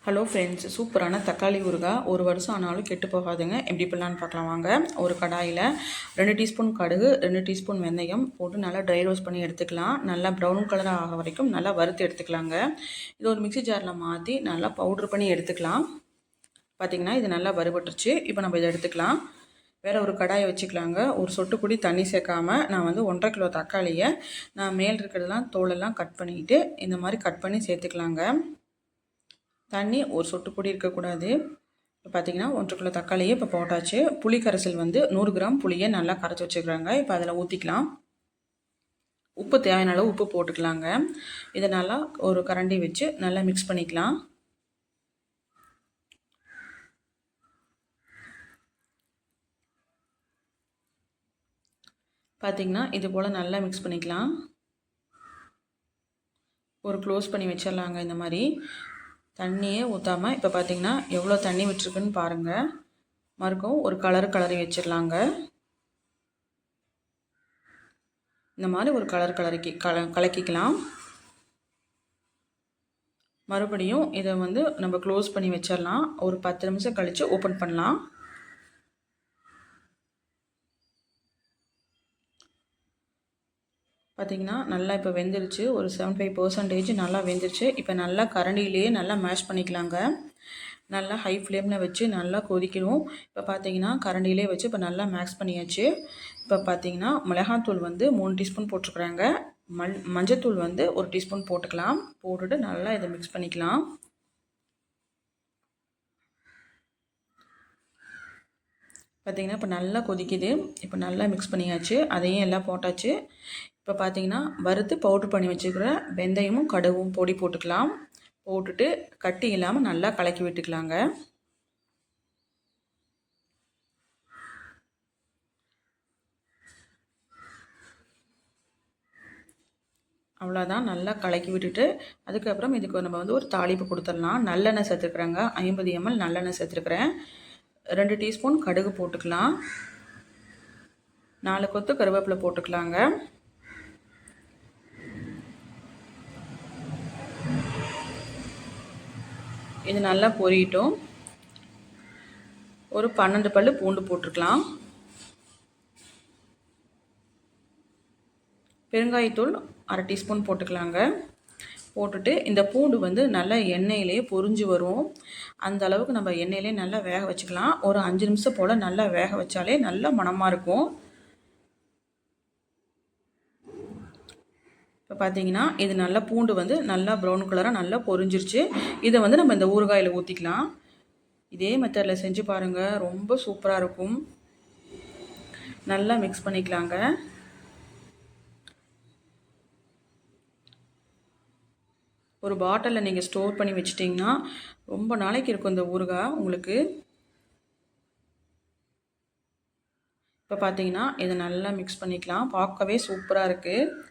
Hello friends, சூப்பரான தக்காளி ஊறுகாய் ஒரு வருஷம் ஆனாலும் கெட்டு போகாதுங்க. எப்படி பண்ணலான்னு பார்க்கலாம் வாங்க. ஒரு கடாயில் 2 டீஸ்பூன் கடுகு, 2 டீஸ்பூன் வெந்தயம் போட்டு நல்லா ட்ரை ரோஸ்ட் பண்ணி எடுத்துக்கலாம். நல்லா ப்ரௌன் கலராக ஆக வரைக்கும் நல்லா வறுத்து எடுத்துக்கலாங்க. இது ஒரு மிக்ஸி ஜாரில் மாற்றி நல்லா பவுட்ரு பண்ணி எடுத்துக்கலாம். பார்த்திங்கன்னா இது நல்லா வறுபட்டுருச்சு. இப்போ நம்ம இதை எடுத்துக்கலாம். வேறு ஒரு கடாயை வச்சுக்கலாங்க. ஒரு சொட்டு கூடி தண்ணி சேர்க்காமல் நான் வந்து 1.5 கிலோ தக்காளியை நான் மேல் இருக்கிறதெல்லாம் தோலெல்லாம் கட் பண்ணிவிட்டு இந்த மாதிரி கட் பண்ணி சேர்த்துக்கலாங்க. தண்ணி ஒரு சொட்டு கூடி இருக்கக்கூடாது. இப்போ பார்த்திங்கன்னா 1 கிலோ தக்காளியை இப்போ போட்டாச்சு. புளி கரைசல் வந்து 100 கிராம் புளியை நல்லா கரைச்சி வச்சுக்கிறாங்க. இப்போ அதில் ஊற்றிக்கலாம். உப்பு தேவையான அளவு உப்பு போட்டுக்கலாங்க. இதை நல்லா ஒரு கரண்டி வச்சு நல்லா மிக்ஸ் பண்ணிக்கலாம். பார்த்திங்கன்னா இது போல் நல்லா மிக்ஸ் பண்ணிக்கலாம். ஒரு க்ளோஸ் பண்ணி வச்சிடலாங்க. இந்த மாதிரி தண்ணியே ஊற்றாமல் இப்போ பார்த்திங்கன்னா எவ்வளோ தண்ணி விட்டுருக்குன்னு பாருங்கள். மறுக்கும் ஒரு கலரி வச்சிடலாங்க. இந்த மாதிரி ஒரு கலக்கிக்கலாம். மறுபடியும் இதை வந்து நம்ம க்ளோஸ் பண்ணி வச்சிடலாம். ஒரு 10 நிமிஷம் கழித்து ஓப்பன் பண்ணலாம். பார்த்திங்கன்னா நல்லா இப்போ வெந்துருச்சு. ஒரு 75% நல்லா வெந்துருச்சு. இப்போ நல்லா கரண்டிலேயே நல்லா மேஷ் பண்ணிக்கலாங்க. நல்லா ஹை ஃப்ளேமில் வச்சு நல்லா கொதிக்கணும். இப்போ பார்த்திங்கன்னா கரண்டிலே வச்சு இப்போ நல்லா மேக்ஸ் பண்ணியாச்சு. இப்போ பார்த்திங்கன்னா மிளகாத்தூள் வந்து 3 டீஸ்பூன் போட்டிருக்குறாங்க. மஞ்சத்தூள் வந்து 1 டீஸ்பூன் போட்டுக்கலாம். போட்டுட்டு நல்லா இதை மிக்ஸ் பண்ணிக்கலாம். பார்த்திங்கன்னா இப்போ நல்லா கொதிக்குது. இப்போ நல்லா மிக்ஸ் பண்ணியாச்சு. அதையும் எல்லாம் போட்டாச்சு. இப்போ பார்த்திங்கன்னா வறுத்து பவுட்ரு பண்ணி வச்சுக்கிற வெந்தயமும் கடுகும் பொடி போட்டுக்கலாம். போட்டுட்டு கட்டி இல்லாமல் நல்லா கலக்கி விட்டுக்கலாங்க. அவ்வளோதான். நல்லா கலக்கி விட்டுட்டு அதுக்கப்புறம் இதுக்கு நம்ம வந்து ஒரு தாளிப்பு கொடுத்துடலாம். நல்லெண்ணெய் சேர்த்துருக்குறேங்க. 50 ml நல்லெண்ணெய் சேர்த்துருக்குறேன். 2 டீஸ்பூன் கடுகு போட்டுக்கலாம். 4 கொத்து கருவேப்பிலை போட்டுக்கலாங்க. இது நல்லா பொரியட்டும். ஒரு 12 பல்லு பூண்டு போட்டுக்கலாம். பெருங்காயத்தூள் 1/2 டீஸ்பூன் போட்டுக்கலாங்க. போட்டுட்டு இந்த பூண்டு வந்து நல்லா எண்ணெயிலே பொரிஞ்சு வரும். அந்த அளவுக்கு நம்ம எண்ணெயிலே நல்லா வேக வச்சுக்கலாம். ஒரு 5 நிமிஷம் போல் நல்லா வேக வச்சாலே நல்ல மணமாக இருக்கும். இப்போ பார்த்தீங்கன்னா இது நல்லா பூண்டு வந்து நல்லா ப்ரௌன் கலராக நல்லா பொரிஞ்சிருச்சு. இதை வந்து நம்ம இந்த ஊறுகாயில் ஊற்றிக்கலாம். இதே மெத்தடில் செஞ்சு பாருங்கள். ரொம்ப சூப்பராக இருக்கும். நல்லா மிக்ஸ் பண்ணிக்கலாங்க. ஒரு பாட்டிலில் நீங்கள் ஸ்டோர் பண்ணி வச்சிட்டிங்கன்னா ரொம்ப நாளைக்கு இருக்கும் இந்த ஊறுகாய் உங்களுக்கு. இப்போ பார்த்தீங்கன்னா இதை நல்லா மிக்ஸ் பண்ணிக்கலாம். பார்க்கவே சூப்பராக இருக்குது.